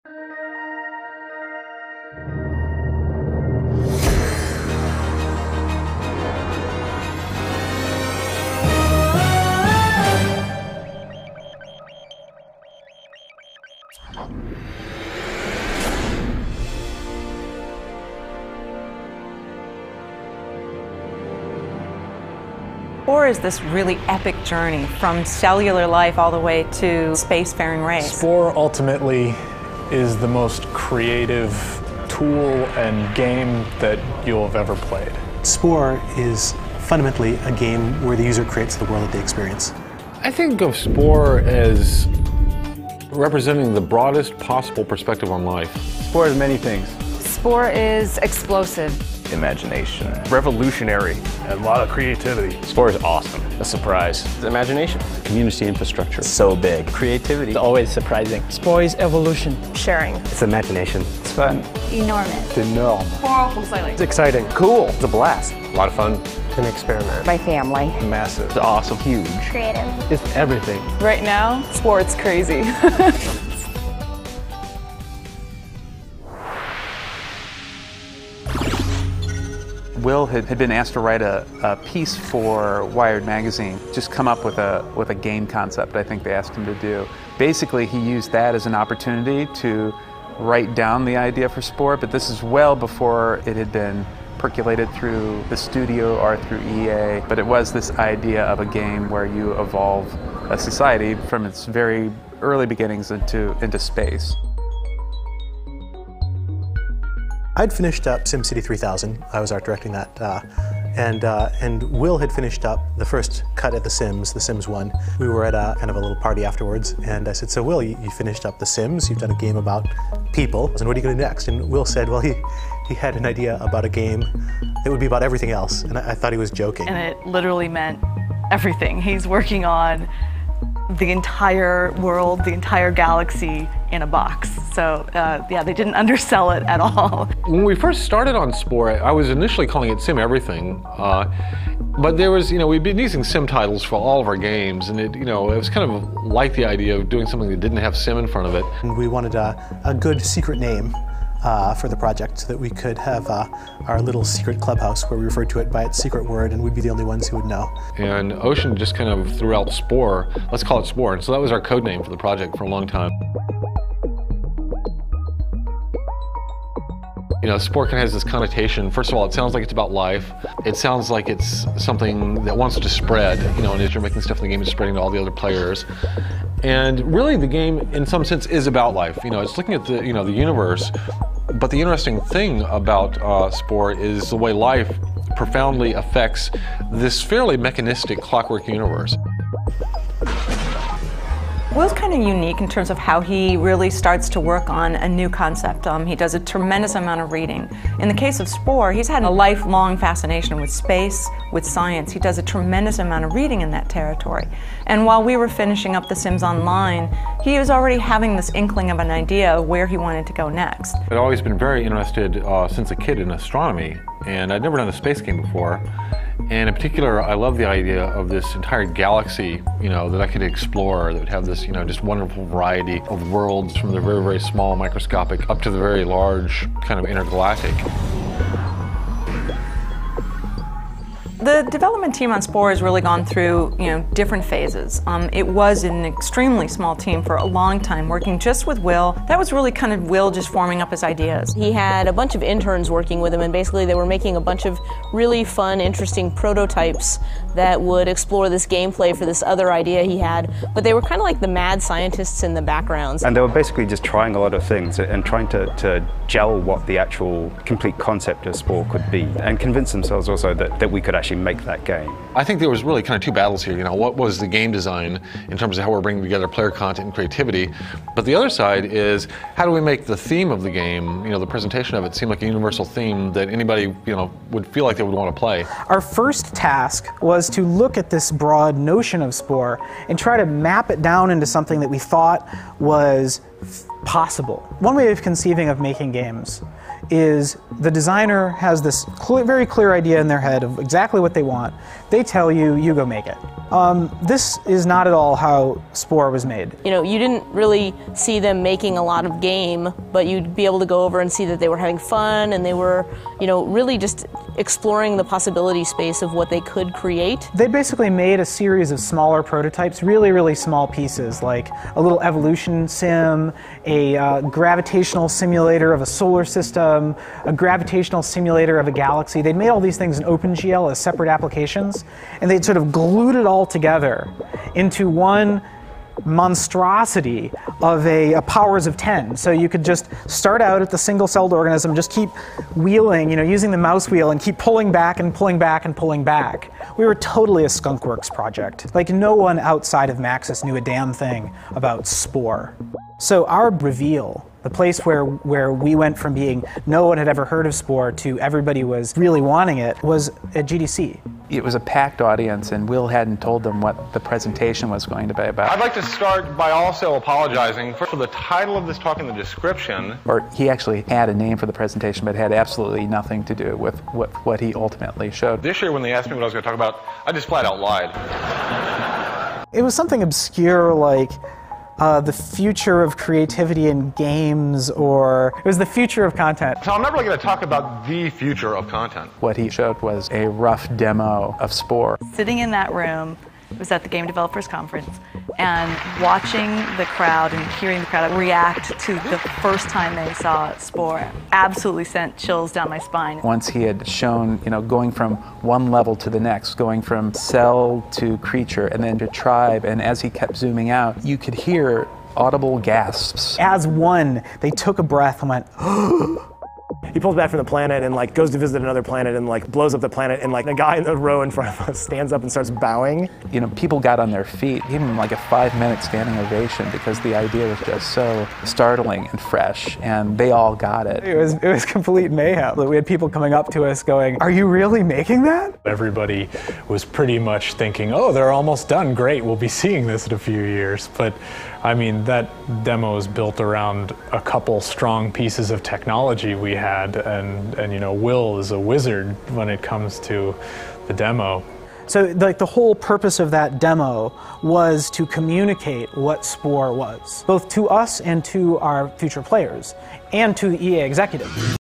Spore is this really epic journey from cellular life all the way to spacefaring race. Spore ultimately is the most creative tool and game that you'll have ever played. Spore is fundamentally a game where the user creates the world that they experience. I think of Spore as representing the broadest possible perspective on life. Spore is many things. Spore is explosive. Imagination. Revolutionary. A lot of creativity. Spore is awesome. A surprise. Imagination. Community infrastructure. So big. Creativity. It's always surprising. Spore is evolution. Sharing. It's imagination. It's fun. Enormous. It's enormous. Horrible. It's exciting. Cool. It's a blast. A lot of fun. It's an experiment. My family. Massive. It's awesome. Huge. Creative. It's everything. Right now, Spore's crazy. Will had been asked to write a piece for Wired magazine, just come up with a game concept. I think they asked him to do. Basically, he used that as an opportunity to write down the idea for Spore, but this is well before it had been percolated through the studio or through EA. But it was this idea of a game where you evolve a society from its very early beginnings into space. I'd finished up SimCity 3000. I was art directing that, and Will had finished up the first cut at The Sims 1. We were at kind of a little party afterwards, and I said, "So Will, you finished up The Sims. You've done a game about people, and what are you going to do next?" And Will said, "Well, he had an idea about a game that would be about everything else," and I thought he was joking. And it literally meant everything. He's working on the entire world, the entire galaxy in a box. So yeah, they didn't undersell it at all. When we first started on Spore, I was initially calling it Sim Everything, but there was, we'd been using Sim titles for all of our games, and it was kind of like the idea of doing something that didn't have Sim in front of it. And we wanted a good secret name for the project so that we could have our little secret clubhouse where we referred to it by its secret word, and we'd be the only ones who would know. And Ocean just kind of threw out Spore. Let's call it Spore. And so that was our code name for the project for a long time. Spore kind of has this connotation. First of all, it sounds like it's about life. It sounds like it's something that wants to spread, and as you're making stuff in the game, it's spreading to all the other players. And really, the game, in some sense, is about life. It's looking at the universe. But the interesting thing about Spore is the way life profoundly affects this fairly mechanistic clockwork universe. Will's kind of unique in terms of how he really starts to work on a new concept. He does a tremendous amount of reading. In the case of Spore, he's had a lifelong fascination with space, with science. He does a tremendous amount of reading in that territory. And while we were finishing up The Sims Online, he was already having this inkling of an idea of where he wanted to go next. I'd always been very interested since a kid in astronomy, and I'd never done a space game before. And in particular, I love the idea of this entire galaxy, that I could explore, that would have this, just wonderful variety of worlds from the very, very small microscopic up to the very large kind of intergalactic. The development team on Spore has really gone through, different phases. It was an extremely small team for a long time, working just with Will. That was really kind of Will just forming up his ideas. He had a bunch of interns working with him, and basically they were making a bunch of really fun, interesting prototypes that would explore this gameplay for this other idea he had. But they were kind of like the mad scientists in the backgrounds. And they were basically just trying a lot of things and trying to gel what the actual complete concept of Spore could be, and convince themselves also that we could actually make that game. I think there was really kind of two battles here. What was the game design in terms of how we're bringing together player content and creativity, but the other side is how do we make the theme of the game, the presentation of it, seem like a universal theme that anybody would feel like they would want to play. Our first task was to look at this broad notion of Spore and try to map it down into something that we thought was possible. One way of conceiving of making games is the designer has this very clear idea in their head of exactly what they want. They tell you, you go make it. This is not at all how Spore was made. You know, you didn't really see them making a lot of game, but you'd be able to go over and see that they were having fun and they were, you know, really just exploring the possibility space of what they could create. They basically made a series of smaller prototypes, really small pieces, like a little evolution sim, a gravitational simulator of a solar system, a gravitational simulator of a galaxy. They'd made all these things in OpenGL as separate applications, and they'd sort of glued it all together into one monstrosity of a powers of 10. So you could just start out at the single-celled organism, just keep wheeling, you know, using the mouse wheel and keep pulling back and pulling back and pulling back. We were totally a skunkworks project. Like, no one outside of Maxis knew a damn thing about Spore. So our reveal, the place where we went from being no one had ever heard of Spore to everybody was really wanting it, was at GDC. It was a packed audience, and Will hadn't told them what the presentation was going to be about. I'd like to start by also apologizing for the title of this talk in the description. Or he actually had a name for the presentation, but it had absolutely nothing to do with what he ultimately showed. This year when they asked me what I was going to talk about, I just flat out lied. It was something obscure like the future of creativity in games, or it was the future of content. So I'm not really going to talk about the future of content. What he showed was a rough demo of Spore. Sitting in that room, it was at the Game Developers Conference, and watching the crowd and hearing the crowd react to the first time they saw Spore absolutely sent chills down my spine. Once he had shown, you know, going from one level to the next, going from cell to creature and then to tribe, and as he kept zooming out, you could hear audible gasps. As one, they took a breath and went, He pulls back from the planet and like goes to visit another planet and like blows up the planet, and like the guy in the row in front of us stands up and starts bowing. You know, people got on their feet, gave him like a 5-minute standing ovation because the idea was just so startling and fresh, and they all got it. It was complete mayhem. We had people coming up to us going, "Are you really making that?" Everybody was pretty much thinking, oh, they're almost done, great, we'll be seeing this in a few years. But I mean, that demo is built around a couple strong pieces of technology we had, and you know, Will is a wizard when it comes to the demo. So like the whole purpose of that demo was to communicate what Spore was, both to us and to our future players, and to the EA executive.